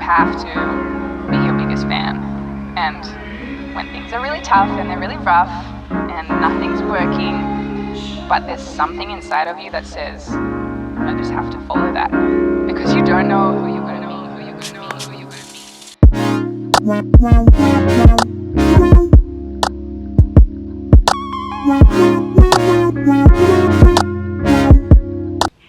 have to be your biggest fan. And when things are really tough and they're really rough and nothing's working, but there's something inside of you that says, I just have to follow that. Because you don't know who you're going to be, who you're going to be, who you're going to be.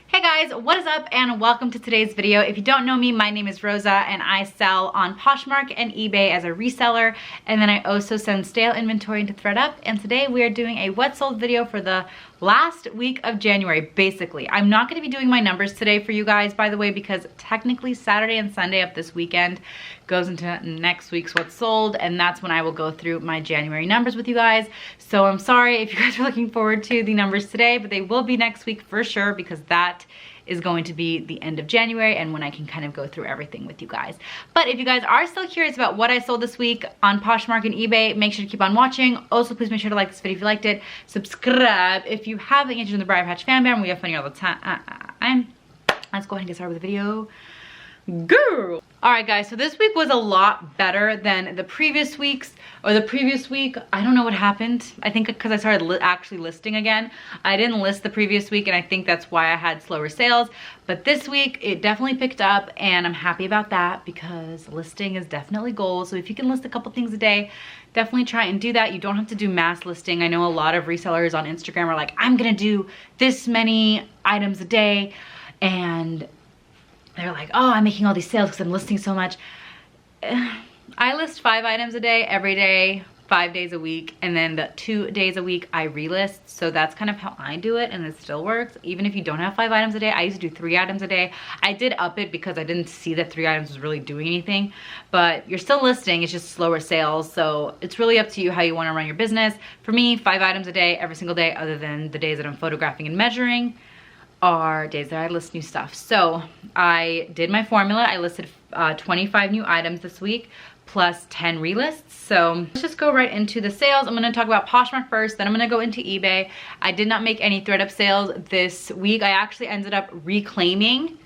Hey guys, what is up and welcome to today's video. If you don't know me, my name is Rosa and I sell on Poshmark and eBay as a reseller, and then I also send stale inventory into ThredUp. And today we are doing a what sold video for the last week of January, basically. I'm not going to be doing my numbers today for you guys, by the way, because technically Saturday and Sunday of this weekend goes into next week's what sold, and that's when I will go through my January numbers with you guys. So I'm sorry if you guys are looking forward to the numbers today, but they will be next week for sure, because that is going to be the end of January and when I can kind of go through everything with you guys. But if you guys are still curious about what I sold this week on Poshmark and eBay, make sure to keep on watching. Also, please make sure to like this video if you liked it. Subscribe if you haven't yet. Join the Briar Patch fan band. We have funny all the time. Let's go ahead and get started with the video. Go! Alright guys, so this week was a lot better than the previous weeks, or the previous week. I don't know what happened. I think because I started actually listing again. I didn't list the previous week, and I think that's why I had slower sales. But this week, it definitely picked up, and I'm happy about that because listing is definitely gold. So if you can list a couple things a day, definitely try and do that. You don't have to do mass listing. I know a lot of resellers on Instagram are like, I'm gonna do this many items a day, and they're like, oh, I'm making all these sales because I'm listing so much. I list 5 items a day, every day, 5 days a week, and then the 2 days a week I relist. So that's kind of how I do it, and it still works. Even if you don't have 5 items a day, I used to do 3 items a day. I did up it because I didn't see that 3 items was really doing anything, but you're still listing, it's just slower sales. So it's really up to you how you want to run your business. For me, 5 items a day, every single day, other than the days that I'm photographing and measuring, are days that I list new stuff. So I did my formula. I listed 25 new items this week plus 10 relists. So let's just go right into the sales. I'm going to talk about Poshmark first, then I'm going to go into eBay. I did not make any ThredUp sales this week. I actually ended up reclaiming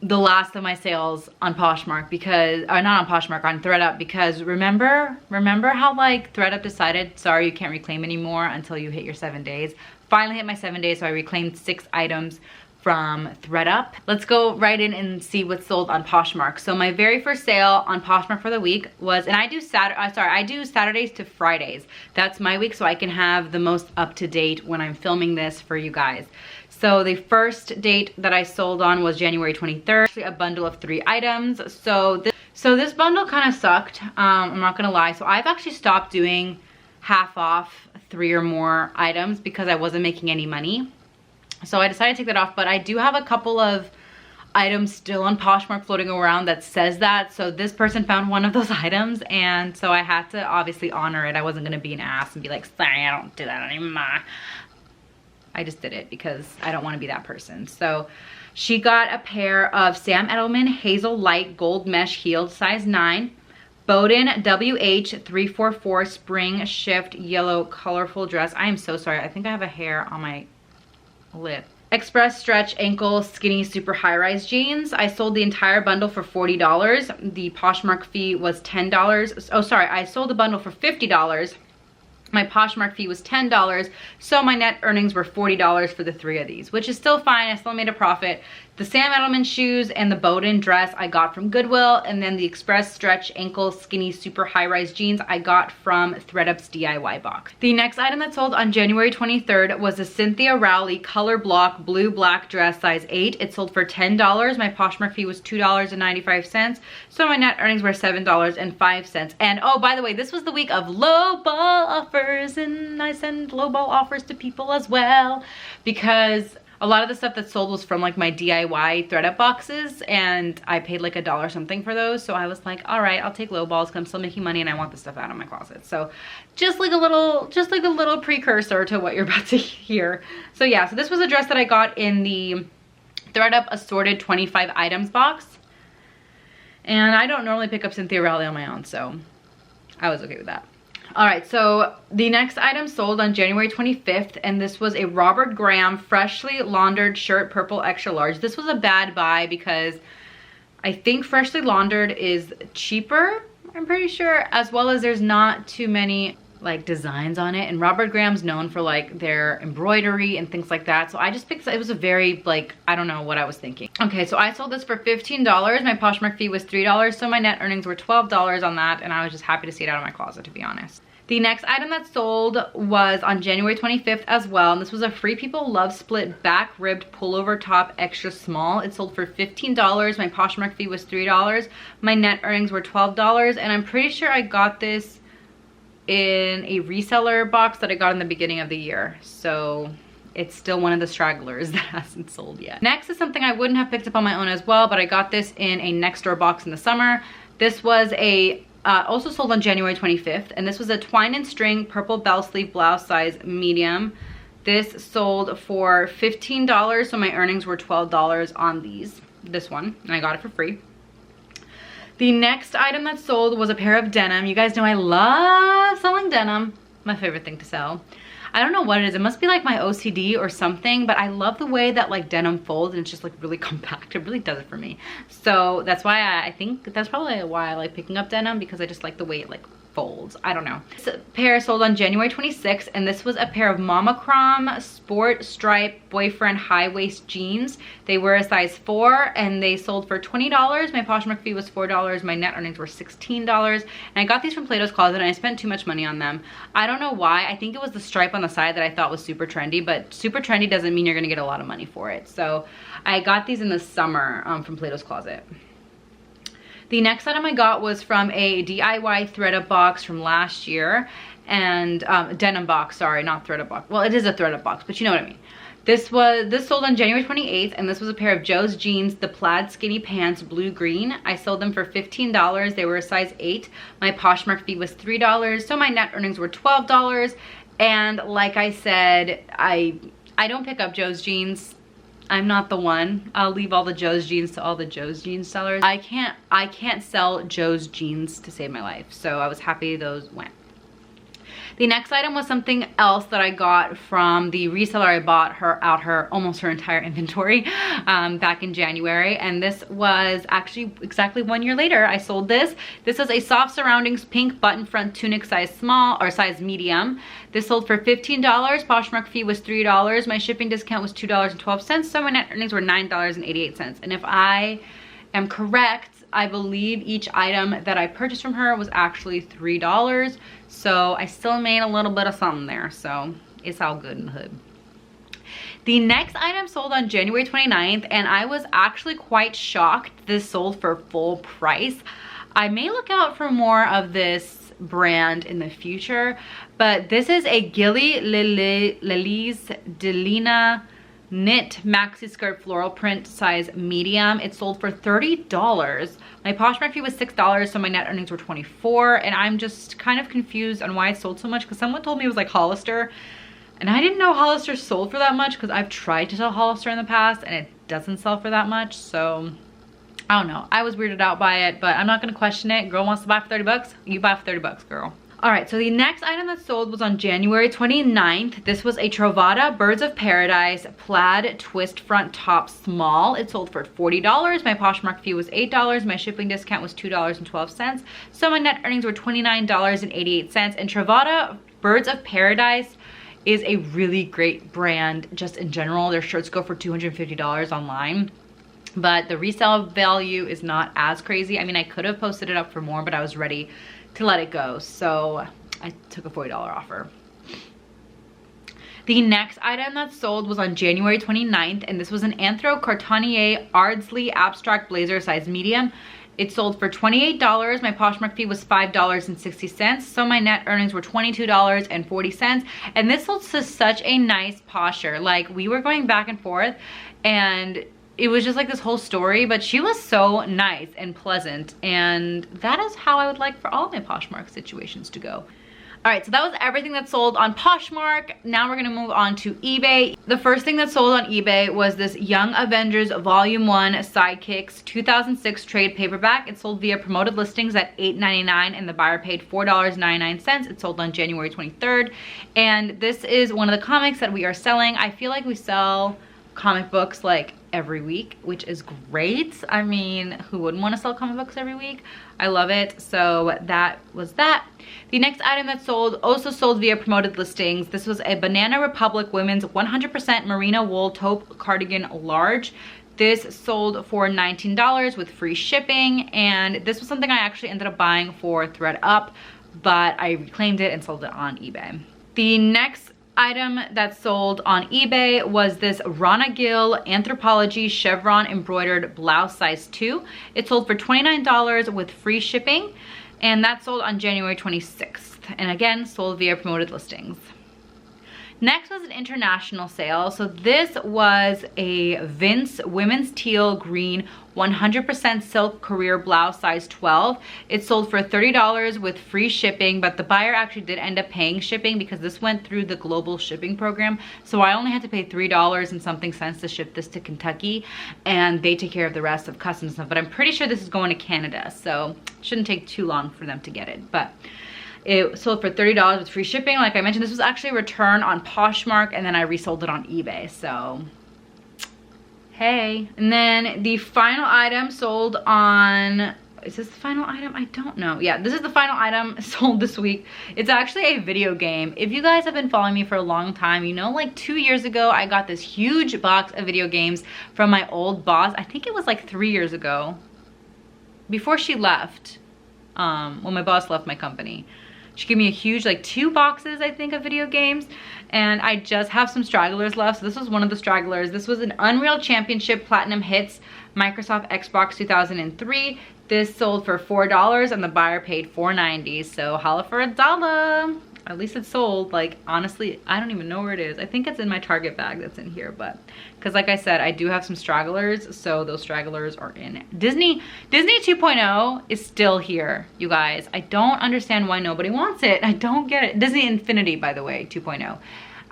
the last of my sales on Poshmark because, or not on Poshmark, on ThredUp, because remember how like ThredUp decided, sorry, you can't reclaim anymore until you hit your 7 days. Finally hit my 7 days, so I reclaimed 6 items from ThredUp. Let's go right in and see what's sold on Poshmark. So my very first sale on Poshmark for the week was, and I do Saturdays to Fridays. That's my week, so I can have the most up-to-date when I'm filming this for you guys. So the first date that I sold on was January 23rd, actually a bundle of 3 items. So this bundle kind of sucked, I'm not gonna lie. So I've actually stopped doing half off 3 or more items because I wasn't making any money. So I decided to take that off, but I do have a couple of items still on Poshmark floating around that says that. So this person found one of those items, and so I had to obviously honor it. I wasn't gonna be an ass and be like, sorry, I don't do that anymore. I just did it because I don't want to be that person. So she got a pair of Sam Edelman Hazel Light Gold Mesh Heeled size 9. Bowden WH344 Spring Shift Yellow Colorful Dress. I am so sorry. I think I have a hair on my lip. Express Stretch Ankle Skinny Super High Rise Jeans. I sold the entire bundle for $40. The Poshmark fee was $10. Oh, sorry. I sold the bundle for $50. My Poshmark fee was $10, so my net earnings were $40 for the 3 of these, which is still fine. I still made a profit. The Sam Edelman shoes and the Bowden dress I got from Goodwill, and then the Express Stretch Ankle Skinny Super High Rise Jeans I got from ThredUp's DIY box. The next item that sold on January 23rd was a Cynthia Rowley Color Block Blue Black dress size 8. It sold for $10. My Poshmark fee was $2.95, so my net earnings were $7.05. And oh, by the way, this was the week of low ball offers, and I send low ball offers to people as well because a lot of the stuff that sold was from like my DIY ThredUp boxes, and I paid like $1 something for those. So I was like, all right, I'll take low balls because I'm still making money and I want the stuff out of my closet. So just like a little precursor to what you're about to hear. So yeah, so this was a dress that I got in the ThredUp assorted 25 items box. And I don't normally pick up Cynthia Rowley on my own, so I was okay with that. All right, so the next item sold on January 25th, and this was a Robert Graham freshly laundered shirt, purple extra large. This was a bad buy because I think freshly laundered is cheaper, I'm pretty sure, as well as there's not too many like designs on it, and Robert Graham's known for like their embroidery and things like that. So I just picked, it was a very like, I don't know what I was thinking. Okay, so I sold this for $15. My Poshmark fee was $3, so my net earnings were $12 on that, and I was just happy to see it out of my closet, to be honest. The next item that sold was on January 25th as well, and this was a Free People Love Split back ribbed pullover top extra small. It sold for $15. My Poshmark fee was $3. My net earnings were $12, and I'm pretty sure I got this in a reseller box that I got in the beginning of the year. So it's still one of the stragglers that hasn't sold yet. Next is something I wouldn't have picked up on my own as well, but I got this in a next door box in the summer. This was a also sold on January 25th, and this was a twine and string purple bell sleeve blouse size medium. This sold for $15, so my earnings were $12 on this one, and I got it for free. The next item that sold was a pair of denim. You guys know I love selling denim. My favorite thing to sell. I don't know what it is. It must be like my OCD or something, but I love the way that like denim folds, and it's just like really compact. It really does it for me. So that's why I think that's probably why I like picking up denim, because I just like the way it like folds. I don't know. This pair sold on January 26th, and this was a pair of Momocrom sport stripe boyfriend high waist jeans. They were a size 4, and they sold for $20. My Poshmark fee was $4. My net earnings were $16, and I got these from Plato's Closet, and I spent too much money on them. I don't know why. I think it was the stripe on the side that I thought was super trendy, but super trendy doesn't mean you're gonna get a lot of money for it. So I got these in the summer from Plato's Closet. The next item I got was from a DIY thread-up box from last year, and denim box, sorry, not thread-up box. Well, it is a thread-up box, but you know what I mean. This sold on January 28th, and this was a pair of Joe's jeans, the plaid skinny pants, blue-green. I sold them for $15. They were a size 8. My Poshmark fee was $3, so my net earnings were $12. And like I said, I don't pick up Joe's jeans. I'm not the one. I'll leave all the Joe's jeans to all the Joe's jeans sellers. I can't sell Joe's jeans to save my life. So I was happy those went. The next item was something else that I got from the reseller I bought almost her entire inventory back in January, and this was actually exactly 1 year later. I sold this. This is a soft surroundings pink button front tunic size small or size medium. This sold for $15. Poshmark fee was $3. My shipping discount was $2.12, so my net earnings were $9.88. And if I am correct, I believe each item that I purchased from her was actually $3. So I still made a little bit of something there. So it's all good in the hood. The next item sold on January 29th, and I was actually quite shocked this sold for full price. I may look out for more of this brand in the future, but this is a Gilly Lilise Delina knit maxi skirt floral print size medium. It sold for $30. My Poshmark fee was $6, so my net earnings were $24, and I'm just kind of confused on why it sold so much, because someone told me it was like Hollister, and I didn't know Hollister sold for that much, because I've tried to sell Hollister in the past and it doesn't sell for that much. So I don't know. I was weirded out by it, but I'm not gonna question it. Girl wants to buy for 30 bucks, you buy for 30 bucks, girl. All right, so the next item that sold was on January 29th. This was a Trovata Birds of Paradise plaid twist front top small. It sold for $40. My Poshmark fee was $8. My shipping discount was $2.12. So my net earnings were $29.88. And Trovata Birds of Paradise is a really great brand just in general. Their shirts go for $250 online, but the resale value is not as crazy. I mean, I could have posted it up for more, but I was ready to let it go, so I took a $40 offer. The next item that sold was on January 29th, and this was an Anthro Cartanier Ardsley abstract blazer size medium. It sold for $28. My Poshmark fee was $5.60, so my net earnings were $22.40. And this sold to such a nice posture. Like, we were going back and forth, and it was just like this whole story, but she was so nice and pleasant, and that is how I would like for all my Poshmark situations to go. All right, so that was everything that sold on Poshmark. Now we're gonna move on to eBay. The first thing that sold on eBay was this Young Avengers Volume 1 Sidekicks 2006 trade paperback. It sold via promoted listings at $8.99, and the buyer paid $4.99. It sold on January 23rd, and this is one of the comics that we are selling. I feel like we sell comic books like every week, which is great. I mean, who wouldn't want to sell comic books every week? I love it. So that was that. The next item that sold, also sold via promoted listings. This was a Banana Republic women's 100% merino wool taupe cardigan large. This sold for $19 with free shipping, and this was something I actually ended up buying for ThreadUp, but I reclaimed it and sold it on eBay. The next item that sold on eBay was this Rana Gill Anthropology chevron embroidered blouse size 2. It sold for $29 with free shipping, and that sold on January 26th, and again sold via promoted listings. Next was an international sale. So this was a Vince women's teal green 100% silk career blouse size 12. It sold for $30 with free shipping, but the buyer actually did end up paying shipping because this went through the global shipping program. So I only had to pay $3 and something cents to ship this to Kentucky, and they take care of the rest of customs stuff. But I'm pretty sure this is going to Canada, so it shouldn't take too long for them to get it. But it sold for $30 with free shipping. Like I mentioned, this was actually a return on Poshmark, and then I resold it on eBay. So, hey. And then the final item sold on, is this the final item? I don't know. Yeah, this is the final item sold this week. It's actually a video game. If you guys have been following me for a long time, you know, like 2 years ago, I got this huge box of video games from my old boss. I think it was like 3 years ago, before she left, when my boss left my company. She gave me a huge, like 2 boxes, I think, of video games, and I just have some stragglers left. So this was one of the stragglers. This was an Unreal Championship Platinum Hits Microsoft Xbox 2003. This sold for $4 and the buyer paid $4.90. So holla for $1. At least it sold. Like, honestly, I don't even know where it is. I think it's in my Target bag that's in here, but because like I said, I do have some stragglers, so those stragglers are in. Disney 2.0 is still here, you guys. I don't understand why nobody wants it. I don't get it. Disney Infinity, by the way, 2.0.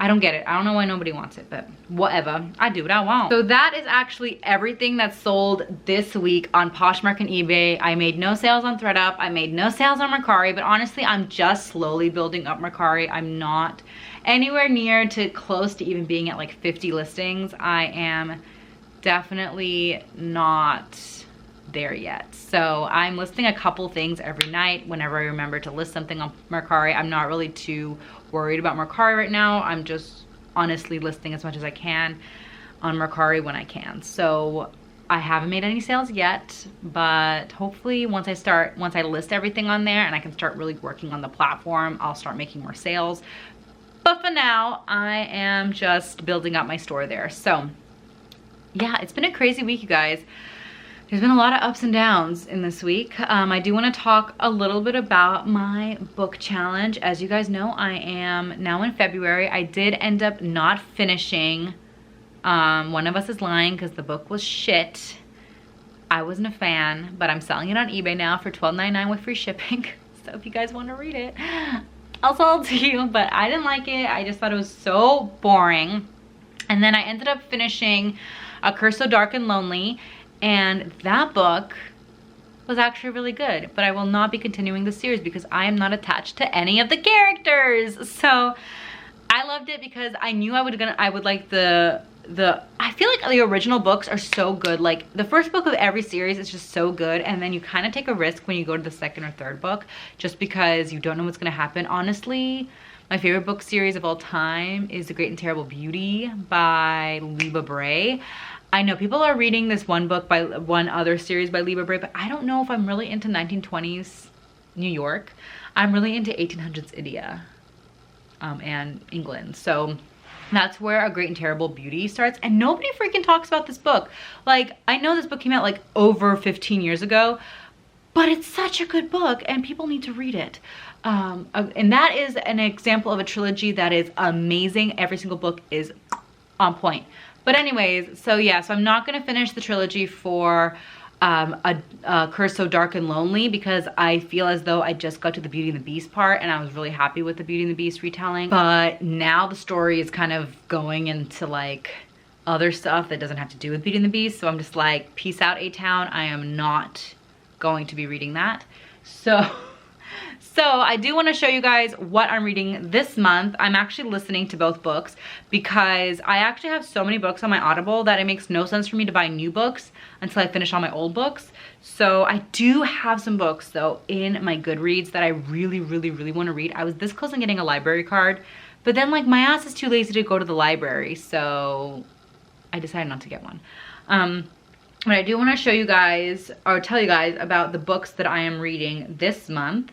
I don't get it. I don't know why nobody wants it, but whatever. I do what I want. So that is actually everything that sold this week on Poshmark and eBay. I made no sales on ThreadUp. I made no sales on Mercari, but honestly, I'm just slowly building up Mercari. I'm not anywhere near to close to even being at like 50 listings. I am definitely not there yet. So I'm listing a couple things every night whenever I remember to list something on Mercari. I'm not really too worried about Mercari right now. I'm just honestly listing as much as I can on Mercari when I can. So I haven't made any sales yet, but hopefully once I list everything on there and I can start really working on the platform, I'll start making more sales. But for now, I am just building up my store there. So yeah, it's been a crazy week, you guys. There's been a lot of ups and downs in this week. I do want to talk a little bit about my book challenge. As you guys know, I am now in February. I did end up not finishing One of Us is Lying because the book was shit. I wasn't a fan, but I'm selling it on eBay now for $12.99 with free shipping. So if you guys want to read it, I'll sell it to you. But I didn't like it. I just thought it was so boring. And then I ended up finishing A Curse So Dark and Lonely. And that book was actually really good, but I will not be continuing the series because I am not attached to any of the characters. So I loved it because I knew I would like I feel like the original books are so good. Like the first book of every series is just so good, and then you kind of take a risk when you go to the second or third book just because you don't know what's going to happen. Honestly, my favorite book series of all time is The Great and Terrible Beauty by Liba Bray. I know people are reading this one other series by Liba Bray, but I don't know if I'm really into 1920s New York. I'm really into 1800s India and England. So that's where A Great and Terrible Beauty starts. And nobody freaking talks about this book. Like, I know this book came out like over 15 years ago, but it's such a good book and people need to read it. And that is an example of a trilogy that is amazing. Every single book is on point. But anyways, so yeah, so I'm not going to finish the trilogy for A Curse So Dark and Lonely because I feel as though I just got to the Beauty and the Beast part and I was really happy with the Beauty and the Beast retelling. But now the story is kind of going into like other stuff that doesn't have to do with Beauty and the Beast. So I'm just like, peace out, A-Town. I am not going to be reading that. So So I do want to show you guys what I'm reading this month. I'm actually listening to both books because I actually have so many books on my Audible that it makes no sense for me to buy new books until I finish all my old books. So I do have some books though in my Goodreads that I really want to read. I was this close on getting a library card, but then like my ass is too lazy to go to the library, so I decided not to get one. But I do want to show you guys, or tell you guys about the books that I am reading this month.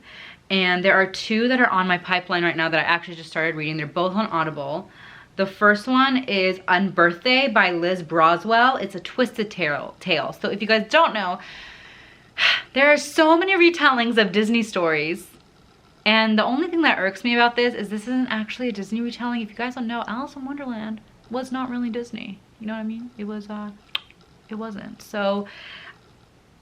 And there are two that are on my pipeline right now that I actually just started reading. They're both on Audible. The first one is Unbirthday by Liz Broswell. It's a twisted tale. So if you guys don't know, there are so many retellings of Disney stories. And the only thing that irks me about this isn't actually a Disney retelling. If you guys don't know, Alice in Wonderland was not really Disney. You know what I mean? It wasn't. So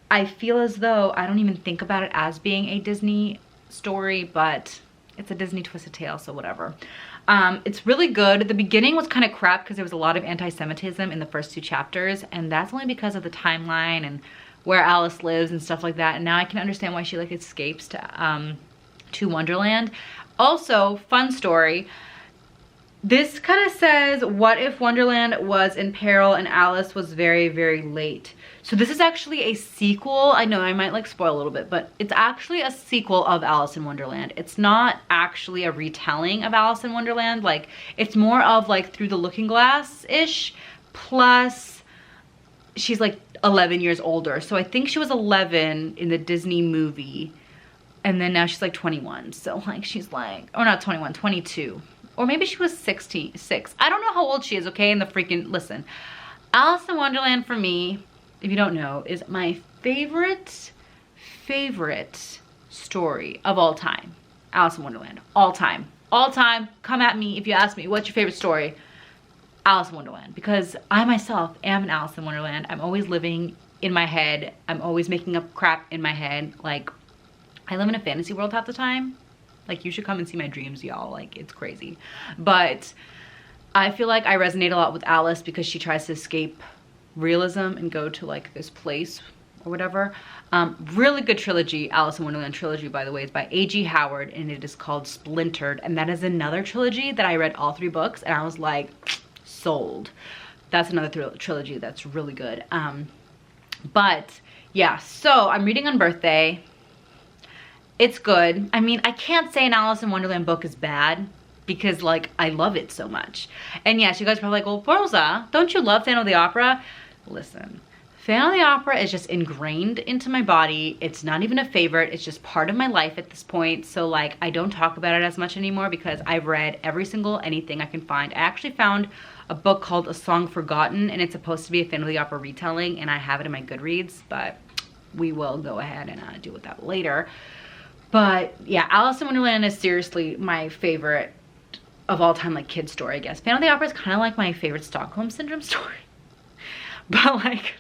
I feel as though I don't even think about it as being a Disney story, but it's a Disney twisted tale, so whatever. It's really good. The beginning was kind of crap because there was a lot of anti-Semitism in the first two chapters, and that's only because of the timeline and where Alice lives and stuff like that. And now I can understand why she like escapes to Wonderland. Also, fun story. This kind of says, what if Wonderland was in peril and Alice was very late? So this is actually a sequel. I know I might like spoil a little bit, but it's actually a sequel of Alice in Wonderland. It's not actually a retelling of Alice in Wonderland. Like, it's more of like Through the Looking Glass-ish, plus she's like 11 years older. So I think she was 11 in the Disney movie, and then now she's like 21. So like she's like, or not 21, 22. Or maybe she was 6. I don't know how old she is, okay? And the freaking, listen, Alice in Wonderland for me, if you don't know, is my favorite story of all time. Alice in Wonderland, all time. Come at me if you ask me, what's your favorite story? Alice in Wonderland, because I myself am an Alice in Wonderland. I'm always living in my head. I'm always making up crap in my head. Like, I live in a fantasy world half the time. Like, you should come and see my dreams, y'all. Like, it's crazy. But I feel like I resonate a lot with Alice because she tries to escape realism and go to like this place or whatever. Really good trilogy. Alice in Wonderland trilogy, by the way, is by A.G. Howard, and it is called Splintered. And that is another trilogy that I read all 3 books, and I was like, sold. That's another trilogy that's really good. But yeah, so I'm reading Unbirthday. It's good. I mean, I can't say an Alice in Wonderland book is bad because like I love it so much. And yes, you guys are probably like, well, Rosa, don't you love Phantom of the Opera? Listen, Phantom of the Opera is just ingrained into my body. It's not even a favorite. It's just part of my life at this point. So like I don't talk about it as much anymore because I've read every single anything I can find. I actually found a book called A Song Forgotten, and it's supposed to be a Phantom of the Opera retelling, and I have it in my Goodreads, but we will go ahead and deal with that later. But yeah, Alice in Wonderland is seriously my favorite of all time, like kid story, I guess. Phantom of the Opera is kind of like my favorite Stockholm Syndrome story. But like,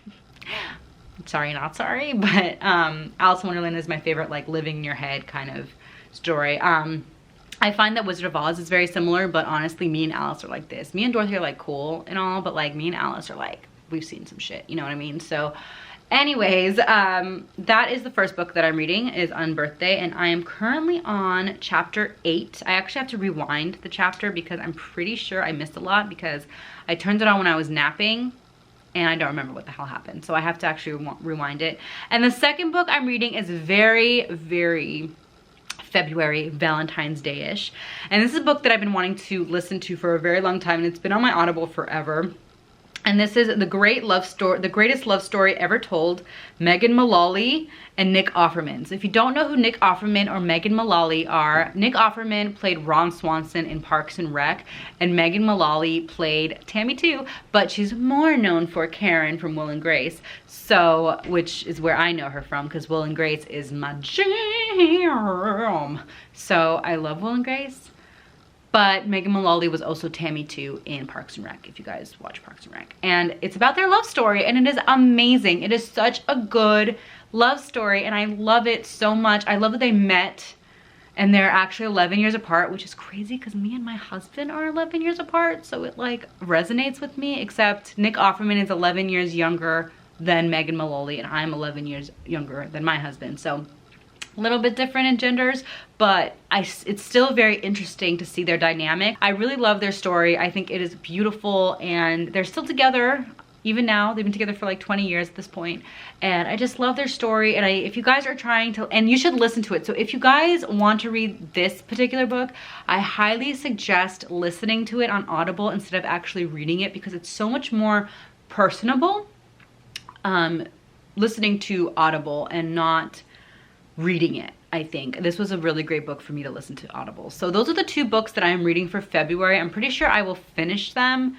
sorry, not sorry, but Alice in Wonderland is my favorite, like living in your head kind of story. I find that Wizard of Oz is very similar, but honestly, me and Alice are like this. Me and Dorothy are like cool and all, but like me and Alice are like, we've seen some shit, you know what I mean? So anyways, that is the first book that I'm reading, is Unbirthday, and I am currently on chapter 8. I actually have to rewind the chapter because I'm pretty sure I missed a lot because I turned it on when I was napping and I don't remember what the hell happened. So I have to actually rewind it. And the second book I'm reading is very February, Valentine's Day-ish. And this is a book that I've been wanting to listen to for a very long time, and it's been on my Audible forever. And this is the greatest love story ever told, Megan Mullally and Nick Offerman. So if you don't know who Nick Offerman or Megan Mullally are, Nick Offerman played Ron Swanson in Parks and Rec, and Megan Mullally played Tammy too, but she's more known for Karen from Will and Grace. So, which is where I know her from, because Will and Grace is my jam. So I love Will and Grace. But Megan Mullally was also Tammy too in Parks and Rec, if you guys watch Parks and Rec. And it's about their love story, and it is amazing. It is such a good love story, and I love it so much. I love that they met, and they're actually 11 years apart, which is crazy because me and my husband are 11 years apart, so it like resonates with me, except Nick Offerman is 11 years younger than Megan Mullally, and I'm 11 years younger than my husband. So a little bit different in genders, but it's still very interesting to see their dynamic. I really love their story. I think it is beautiful, and they're still together. Even now, they've been together for like 20 years at this point, and I just love their story. And if you guys are trying to, and you should listen to it. So if you guys want to read this particular book, I highly suggest listening to it on Audible instead of actually reading it, because it's so much more personable listening to Audible and not reading it. I think this was a really great book for me to listen to Audible. So those are the 2 books that I'm reading for February. I'm pretty sure I will finish them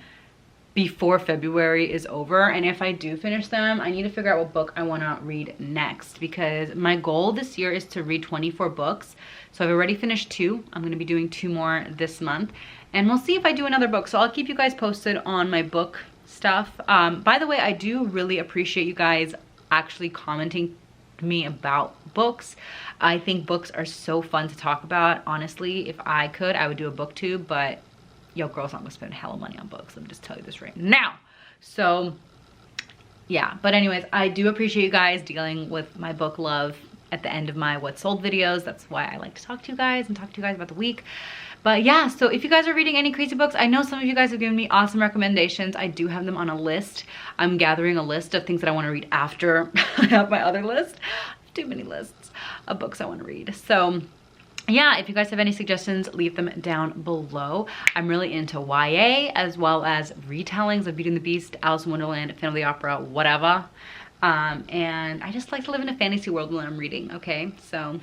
before February is over, and if I do finish them, I need to figure out what book I want to read next, because my goal this year is to read 24 books. So I've already finished 2. I'm going to be doing 2 more this month, and we'll see if I do another book. So I'll keep you guys posted on my book stuff. By the way, I do really appreciate you guys actually commenting to me about books. I think books are so fun to talk about. Honestly, if I could, I would do a book tube, but yo, girl's not gonna spend hella money on books. Let me just tell you this right now. So yeah, but anyways, I do appreciate you guys dealing with my book love at the end of my what sold videos. That's why I like to talk to you guys and talk to you guys about the week. But yeah, so if you guys are reading any crazy books, I know some of you guys have given me awesome recommendations. I do have them on a list. I'm gathering a list of things that I want to read after I have my other list. Too many lists of books I want to read. So yeah, if you guys have any suggestions, leave them down below. I'm really into YA as well as retellings of Beauty and the Beast, Alice in Wonderland, Phantom of the Opera, whatever. And I just like to live in a fantasy world when I'm reading, okay? So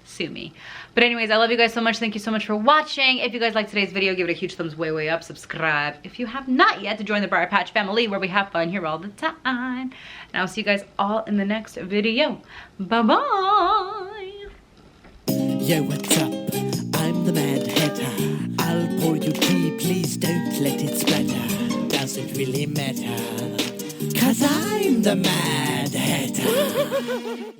sue me. But anyways, I love you guys so much. Thank you so much for watching. If you guys liked today's video, give it a huge thumbs way up. Subscribe if you have not yet to join the Briar Patch family, where we have fun here all the time. And I'll see you guys all in the next video. Bye-bye. Yo, what's up? I'm the Mad Hatter. I'll pour you tea, please don't let it splatter. Does it really matter? 'Cause I'm the Mad Hatter.